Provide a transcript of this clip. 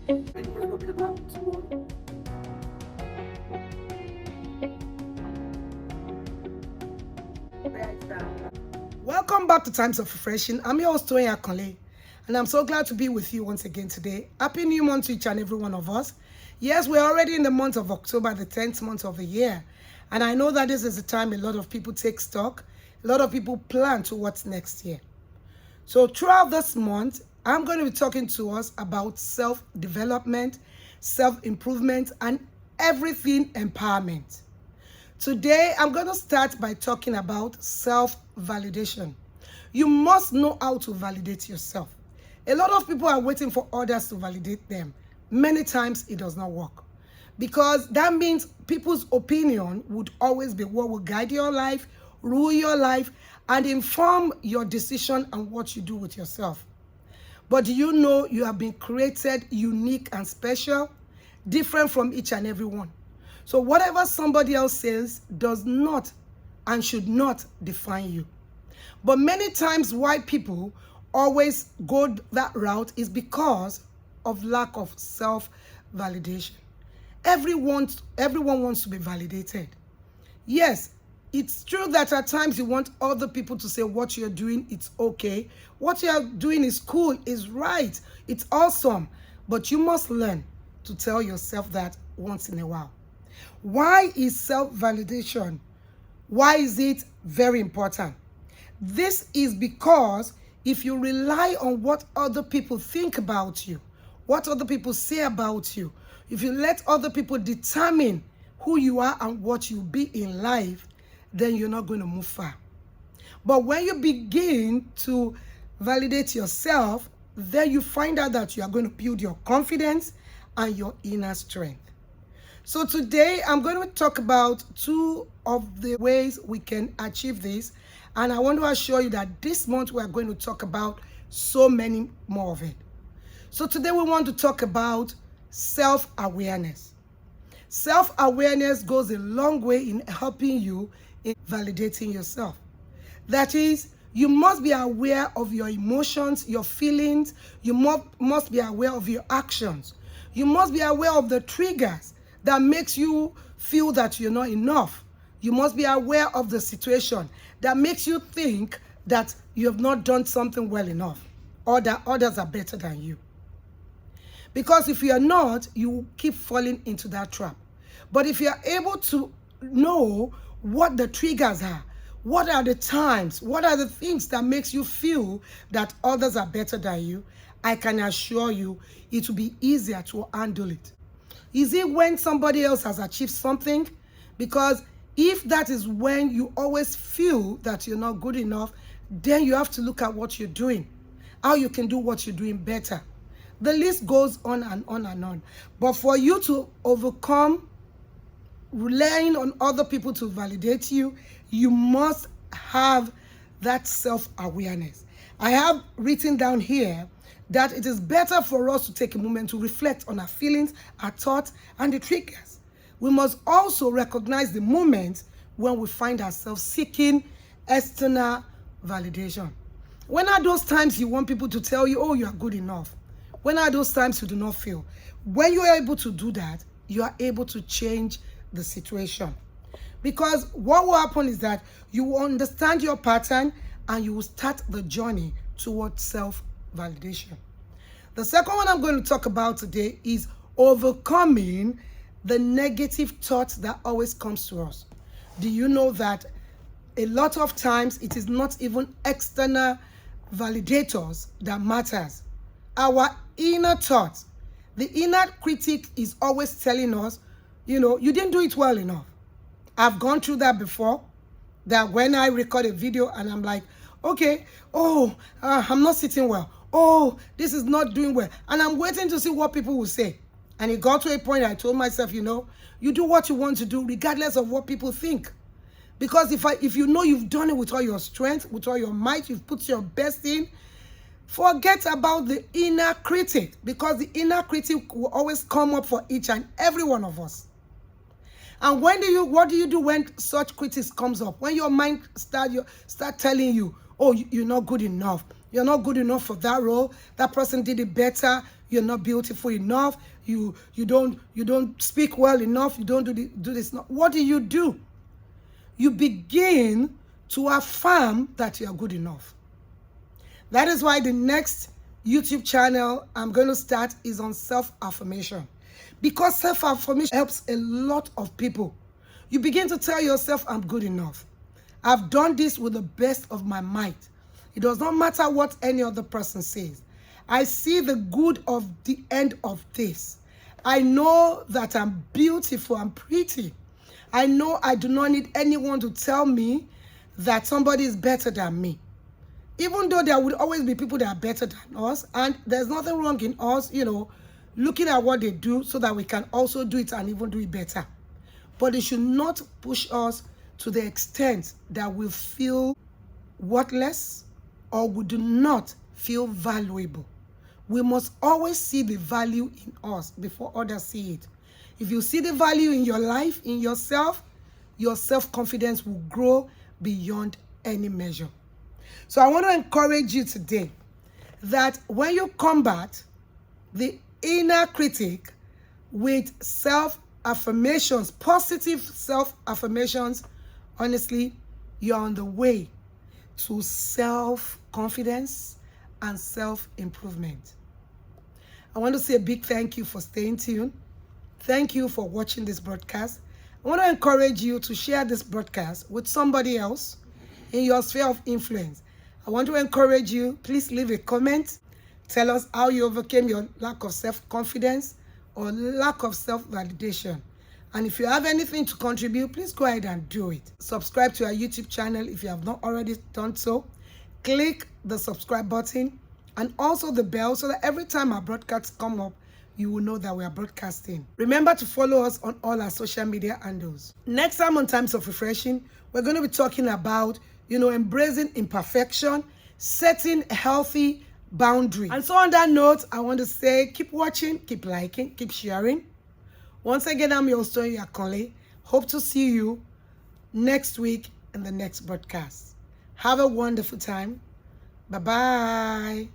Welcome back to Times of Refreshing. I'm your host, Toyin Akanle, and I'm so glad to be with you once again today. Happy New Month to each and every one of us. Yes, we're already in the month of October, the 10th month of the year. And I know that this is the time a lot of people take stock. A lot of people plan to what's next year. So throughout this month, I'm going to be talking to us about self-development, self-improvement, and everything empowerment. Today, I'm going to start by talking about self-validation. You must know how to validate yourself. A lot of people are waiting for others to validate them. Many times, it does not work. Because that means people's opinion would always be what will guide your life, rule your life, and inform your decision and what you do with yourself. But do you know you have been created unique and special, different from each and every one? So whatever somebody else says does not and should not define you. But many times why people always go that route is because of lack of self-validation. Everyone wants to be validated. Yes, it's true that at times you want other people to say what you're doing, it's okay. What you're doing is cool, is right, it's awesome. But you must learn to tell yourself that once in a while. Why is self-validation? Why is it very important? This is because if you rely on what other people think about you, what other people say about you, if you let other people determine who you are and what you'll be in life, then you're not going to move far. But when you begin to validate yourself, then you find out that you are going to build your confidence and your inner strength. So today, I'm going to talk about two of the ways we can achieve this. And I want to assure you that this month, we are going to talk about so many more of it. So today, we want to talk about self-awareness. Self-awareness goes a long way in helping you in validating yourself. That is, you must be aware of your emotions, your feelings. You must be aware of your actions. You must be aware of the triggers that makes you feel that you're not enough. You must be aware of the situation that makes you think that you have not done something well enough or that others are better than you. Because if you are not, you keep falling into that trap. But if you are able to know what the triggers are, what are the times, what are the things that makes you feel that others are better than you, I can assure you it will be easier to handle it. Is it when somebody else has achieved something? Because if that is when you always feel that you're not good enough, then you have to look at what you're doing, how you can do what you're doing better. The list goes on and on and on. But for you to overcome relying on other people to validate you, you must have that self-awareness. I have written down here that it is better for us to take a moment to reflect on our feelings, our thoughts, and the triggers. We must also recognize the moments when we find ourselves seeking external validation. When are those times you want people to tell you, oh, you are good enough? When are those times you do not feel? When you are able to do that, you are able to change the situation. Because what will happen is that you will understand your pattern and you will start the journey towards self-validation. The second one I'm going to talk about today is overcoming the negative thoughts that always comes to us. Do you know that a lot of times it is not even external validators that matters? Our inner thoughts, the inner critic is always telling us, you know, you didn't do it well enough. I've gone through that before, that when I record a video and I'm like, okay, I'm not sitting well. Oh, this is not doing well. And I'm waiting to see what people will say. And it got to a point I told myself, you know, you do what you want to do regardless of what people think. Because if you know you've done it with all your strength, with all your might, you've put your best in, forget about the inner critic, because the inner critic will always come up for each and every one of us. And what do you do when such critics comes up? When your mind start telling you, oh, you're not good enough. You're not good enough for that role. That person did it better. You're not beautiful enough. You don't speak well enough. You don't do this. What do? You begin to affirm that you are good enough. That is why the next YouTube channel I'm going to start is on self-affirmation. Because self-affirmation helps a lot of people. You begin to tell yourself, I'm good enough. I've done this with the best of my might. It does not matter what any other person says. I see the good of the end of this. I know that I'm beautiful and pretty. I know I do not need anyone to tell me that somebody is better than me. Even though there would always be people that are better than us, and there's nothing wrong in us, looking at what they do so that we can also do it and even do it better. But it should not push us to the extent that we feel worthless or we do not feel valuable. We must always see the value in us before others see it. If you see the value in your life, in yourself, your self-confidence will grow beyond any measure. So I want to encourage you today that when you combat the inner critic with self-affirmations, positive self-affirmations, honestly, you're on the way to self-confidence and self-improvement. I want to say a big thank you for staying tuned. Thank you for watching this broadcast. I want to encourage you to share this broadcast with somebody else in your sphere of influence. I want to encourage you, please leave a comment. Tell us how you overcame your lack of self-confidence or lack of self-validation. And if you have anything to contribute, please go ahead and do it. Subscribe to our YouTube channel if you have not already done so. Click the subscribe button and also the bell so that every time our broadcasts come up, you will know that we are broadcasting. Remember to follow us on all our social media handles. Next time on Times of Refreshing, we're going to be talking about, embracing imperfection, setting healthy boundaries. And so on that note, I want to say, keep watching, keep liking, keep sharing. Once again, I'm your host, Toyin Akanle. Hope to see you next week in the next broadcast. Have a wonderful time. Bye-bye.